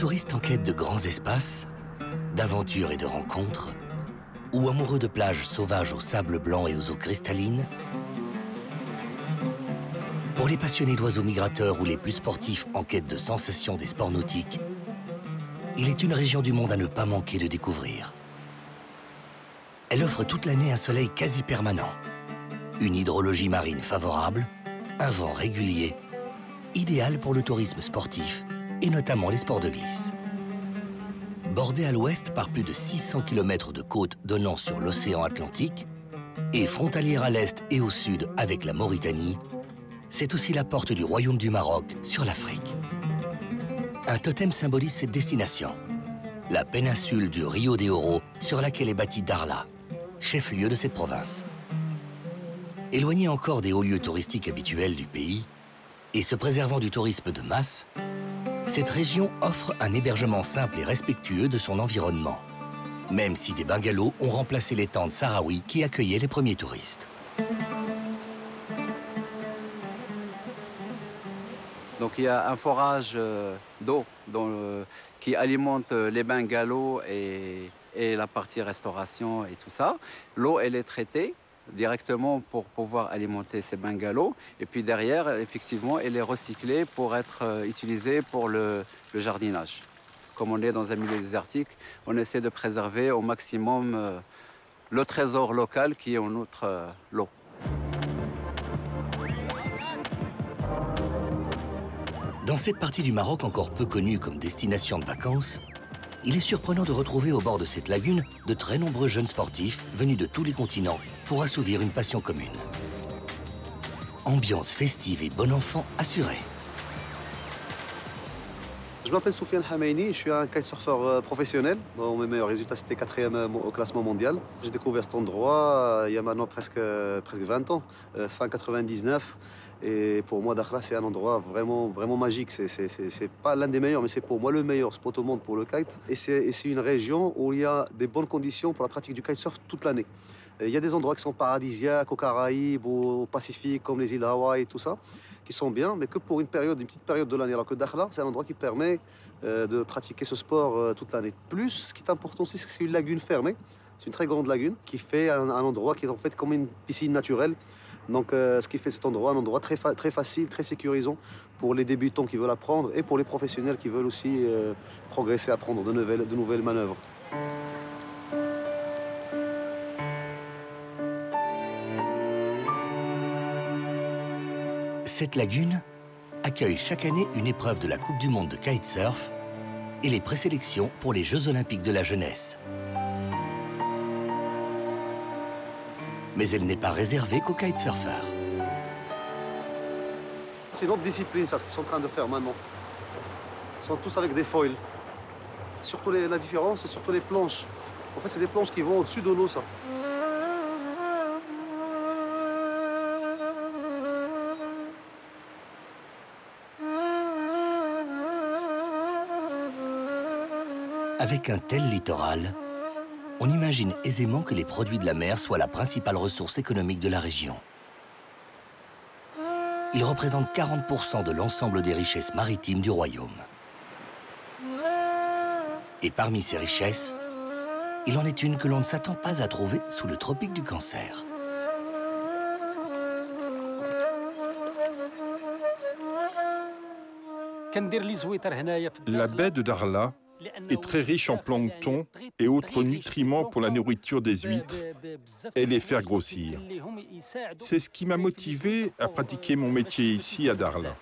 touristes en quête de grands espaces, d'aventures et de rencontres, ou amoureux de plages sauvages au sable blanc et aux eaux cristallines, pour les passionnés d'oiseaux migrateurs ou les plus sportifs en quête de sensations des sports nautiques, il est une région du monde à ne pas manquer de découvrir. Elle offre toute l'année un soleil quasi permanent, une hydrologie marine favorable, un vent régulier, idéal pour le tourisme sportif et notamment les sports de glisse. Bordée à l'ouest par plus de 600 km de côtes donnant sur l'océan Atlantique et frontalière à l'est et au sud avec la Mauritanie, c'est aussi la porte du Royaume du Maroc sur l'Afrique. Un totem symbolise cette destination, la péninsule du Rio de Oro sur laquelle est bâti Dakhla, chef-lieu de cette province. Éloignée encore des hauts lieux touristiques habituels du pays et se préservant du tourisme de masse, cette région offre un hébergement simple et respectueux de son environnement, même si des bungalows ont remplacé les tentes sahraouis qui accueillaient les premiers touristes. Donc il y a un forage d'eau qui alimente les bungalows et la partie restauration et tout ça. L'eau, elle est traitée directement pour pouvoir alimenter ces bungalows. Et puis derrière, effectivement, elle est recyclée pour être utilisée pour le jardinage. Comme on est dans un milieu désertique, on essaie de préserver au maximum le trésor local qui est en outre l'eau. Dans cette partie du Maroc encore peu connue comme destination de vacances, il est surprenant de retrouver au bord de cette lagune de très nombreux jeunes sportifs venus de tous les continents pour assouvir une passion commune. Ambiance festive et bon enfant assurée. Je m'appelle Soufiane Hameini, je suis un kitesurfeur professionnel. Mes meilleurs résultats, c'était 4e au classement mondial. J'ai découvert cet endroit il y a maintenant presque 20 ans, fin 99. Et pour moi, Dakhla, c'est un endroit vraiment magique. C'est pas l'un des meilleurs, mais c'est pour moi le meilleur spot au monde pour le kite. Et c'est une région où il y a des bonnes conditions pour la pratique du kitesurf toute l'année. Il y a des endroits qui sont paradisiaques, aux Caraïbes, au Pacifique, comme les îles Hawaï et tout ça, qui sont bien, mais que pour une petite période de l'année. Alors que Dakhla, c'est un endroit qui permet de pratiquer ce sport toute l'année. Plus, ce qui est important aussi, c'est que c'est une lagune fermée. C'est une très grande lagune qui fait un endroit qui est en fait comme une piscine naturelle. Donc, ce qui fait cet endroit un endroit très facile, très sécurisant pour les débutants qui veulent apprendre et pour les professionnels qui veulent aussi progresser, apprendre de nouvelles manœuvres. Cette lagune accueille chaque année une épreuve de la Coupe du Monde de kitesurf et les présélections pour les Jeux Olympiques de la jeunesse. Mais elle n'est pas réservée qu'aux kitesurfers. C'est une autre discipline, ça, ce qu'ils sont en train de faire maintenant. Ils sont tous avec des foils. Surtout la différence, c'est surtout les planches. En fait, c'est des planches qui vont au-dessus de l'eau, ça. Avec un tel littoral, on imagine aisément que les produits de la mer soient la principale ressource économique de la région. Ils représentent 40% de l'ensemble des richesses maritimes du royaume. Et parmi ces richesses, il en est une que l'on ne s'attend pas à trouver sous le tropique du Cancer. La baie de Dakhla est très riche en plancton et autres nutriments pour la nourriture des huîtres et les faire grossir. C'est ce qui m'a motivé à pratiquer mon métier ici à Dakhla.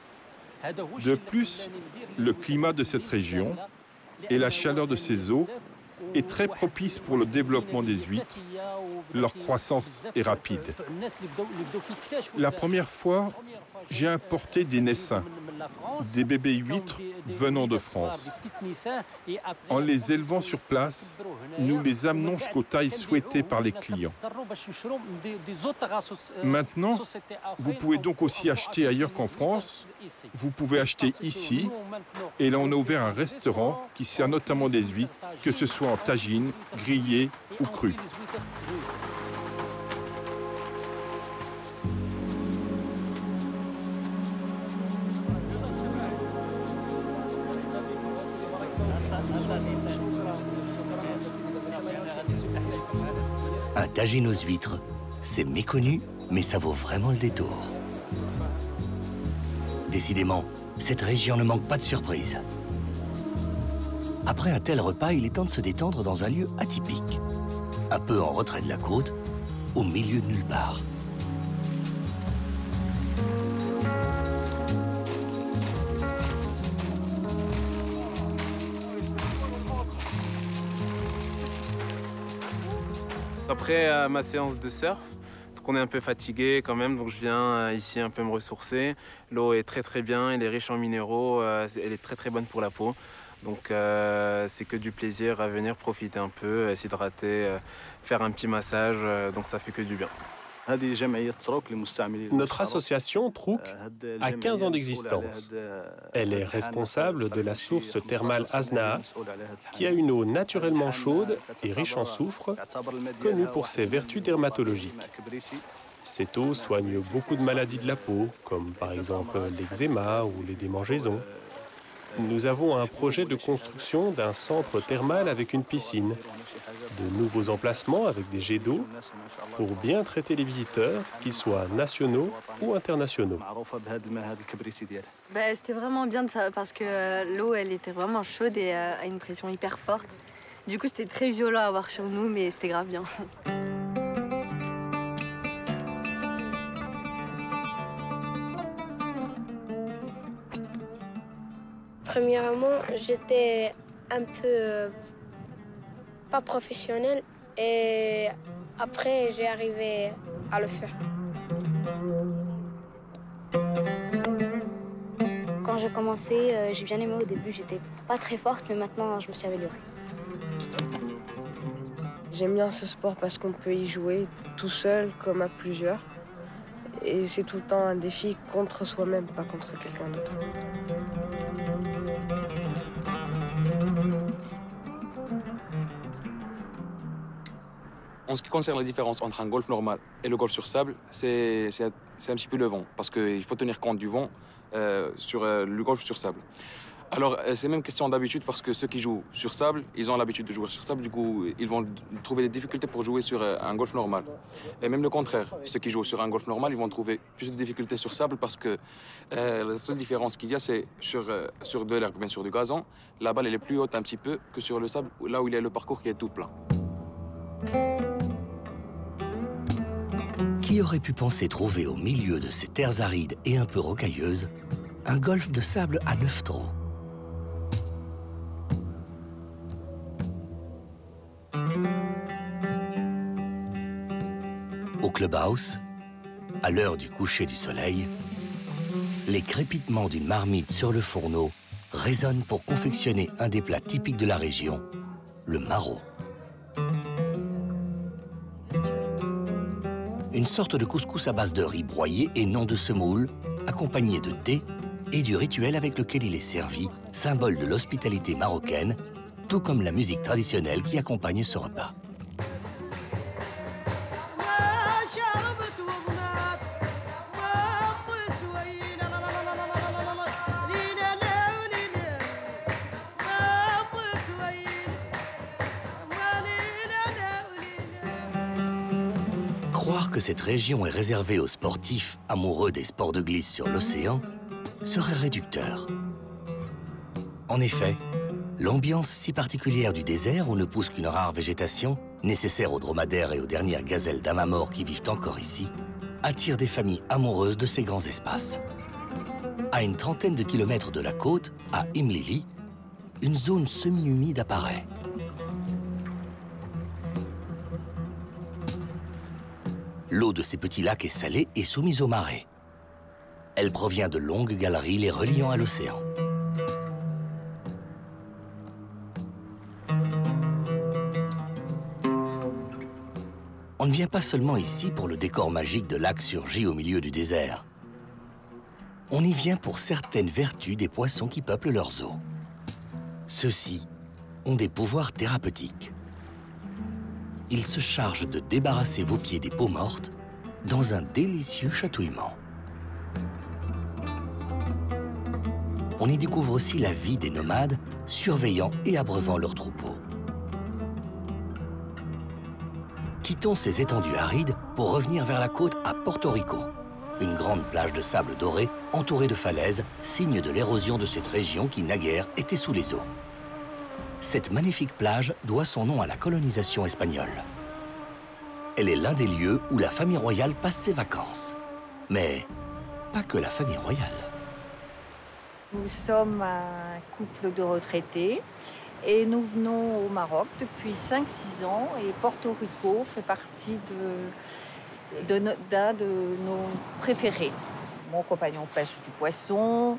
De plus, le climat de cette région et la chaleur de ses eaux est très propice pour le développement des huîtres. Leur croissance est rapide. La première fois, j'ai importé des naissins, des bébés huîtres venant de France. En les élevant sur place, nous les amenons jusqu'aux tailles souhaitées par les clients. Maintenant, vous pouvez donc aussi acheter ailleurs qu'en France. Vous pouvez acheter ici. Et là, on a ouvert un restaurant qui sert notamment des huîtres, que ce soit en tagine, grillées ou crues. tagine aux huîtres, c'est méconnu, mais ça vaut vraiment le détour. Décidément, cette région ne manque pas de surprises. Après un tel repas, il est temps de se détendre dans un lieu atypique. Un peu en retrait de la côte, au milieu de nulle part. Après ma séance de surf, on est un peu fatigué quand même, donc je viens ici un peu me ressourcer. L'eau est très bien, elle est riche en minéraux, elle est très bonne pour la peau. Donc c'est que du plaisir à venir profiter un peu, s'hydrater, faire un petit massage, donc ça fait que du bien. Notre association Trouk a 15 ans d'existence. Elle est responsable de la source thermale Aznaa, qui a une eau naturellement chaude et riche en soufre, connue pour ses vertus dermatologiques. Cette eau soigne beaucoup de maladies de la peau, comme par exemple l'eczéma ou les démangeaisons. Nous avons un projet de construction d'un centre thermal avec une piscine, de nouveaux emplacements avec des jets d'eau, pour bien traiter les visiteurs, qu'ils soient nationaux ou internationaux. C'était vraiment bien de ça, parce que l'eau, elle était vraiment chaude et à une pression hyper forte. Du coup, c'était très violent à avoir sur nous, mais c'était grave bien. Premièrement, j'étais un peu pas professionnelle et après j'ai arrivé à le faire. Quand j'ai commencé, j'ai bien aimé au début, j'étais pas très forte, mais maintenant je me suis améliorée. J'aime bien ce sport parce qu'on peut y jouer tout seul comme à plusieurs. Et c'est tout le temps un défi contre soi-même, pas contre quelqu'un d'autre. En ce qui concerne la différence entre un golf normal et le golf sur sable, c'est un petit peu le vent, parce qu'il faut tenir compte du vent sur le golf sur sable. Alors, c'est même question d'habitude, parce que ceux qui jouent sur sable, ils ont l'habitude de jouer sur sable, du coup, ils vont trouver des difficultés pour jouer sur un golf normal. Et même le contraire, ceux qui jouent sur un golf normal, ils vont trouver plus de difficultés sur sable, parce que la seule différence qu'il y a, c'est sur de l'herbe, bien sûr du gazon, la balle elle est plus haute un petit peu que sur le sable, là où il y a le parcours qui est tout plat. Qui aurait pu penser trouver au milieu de ces terres arides et un peu rocailleuses un golfe de sable à 9 trous? Au clubhouse, à l'heure du coucher du soleil, les crépitements d'une marmite sur le fourneau résonnent pour confectionner un des plats typiques de la région, le maro. Une sorte de couscous à base de riz broyé et non de semoule, accompagné de thé et du rituel avec lequel il est servi, symbole de l'hospitalité marocaine, tout comme la musique traditionnelle qui accompagne ce repas. Croire que cette région est réservée aux sportifs amoureux des sports de glisse sur l'océan serait réducteur. En effet, l'ambiance si particulière du désert où ne pousse qu'une rare végétation, nécessaire aux dromadaires et aux dernières gazelles d'Amamor qui vivent encore ici, attire des familles amoureuses de ces grands espaces. À une trentaine de kilomètres de la côte, à Imlili, une zone semi-humide apparaît. L'eau de ces petits lacs est salée et soumise aux marées. Elle provient de longues galeries les reliant à l'océan. On ne vient pas seulement ici pour le décor magique de lacs surgis au milieu du désert. On y vient pour certaines vertus des poissons qui peuplent leurs eaux. Ceux-ci ont des pouvoirs thérapeutiques. Ils se chargent de débarrasser vos pieds des peaux mortes dans un délicieux chatouillement. On y découvre aussi la vie des nomades, surveillant et abreuvant leurs troupeaux. quittons ces étendues arides pour revenir vers la côte à Porto Rico. Une grande plage de sable doré entourée de falaises, signe de l'érosion de cette région qui naguère était sous les eaux. Cette magnifique plage doit son nom à la colonisation espagnole. Elle est l'un des lieux où la famille royale passe ses vacances. Mais pas que la famille royale. Nous sommes un couple de retraités et nous venons au Maroc depuis 5-6 ans et Porto Rico fait partie d'un de nos préférés. Mon compagnon pêche du poisson,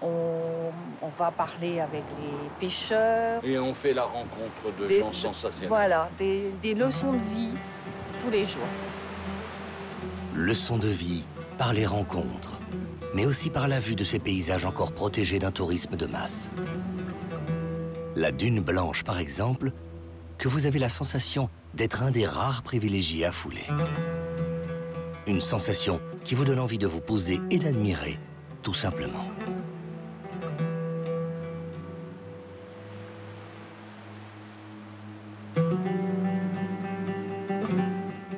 on va parler avec les pêcheurs. Et on fait la rencontre de gens sensationnels. Voilà, des leçons de vie tous les jours. Leçons de vie par les rencontres, mais aussi par la vue de ces paysages encore protégés d'un tourisme de masse. La dune blanche, par exemple, que vous avez la sensation d'être un des rares privilégiés à fouler. Une sensation qui vous donne envie de vous poser et d'admirer, tout simplement.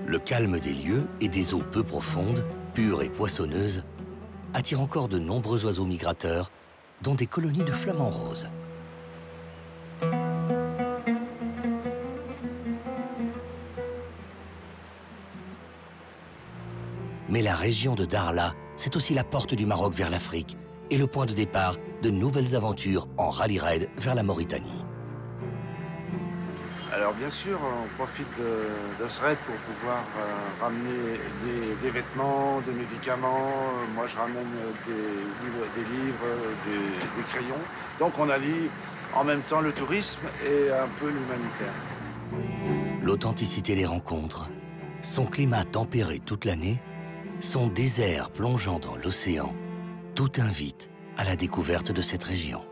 Le calme des lieux et des eaux peu profondes, pures et poissonneuses, attire encore de nombreux oiseaux migrateurs, dont des colonies de flamants roses. Mais la région de Dakhla, c'est aussi la porte du Maroc vers l'Afrique et le point de départ de nouvelles aventures en rallye-raid vers la Mauritanie. Alors bien sûr, on profite de ce raid pour pouvoir ramener des vêtements, des médicaments. Moi, je ramène des livres, des crayons. Donc on allie en même temps le tourisme et un peu l'humanitaire. L'authenticité des rencontres, son climat tempéré toute l'année, son désert plongeant dans l'océan, tout invite à la découverte de cette région.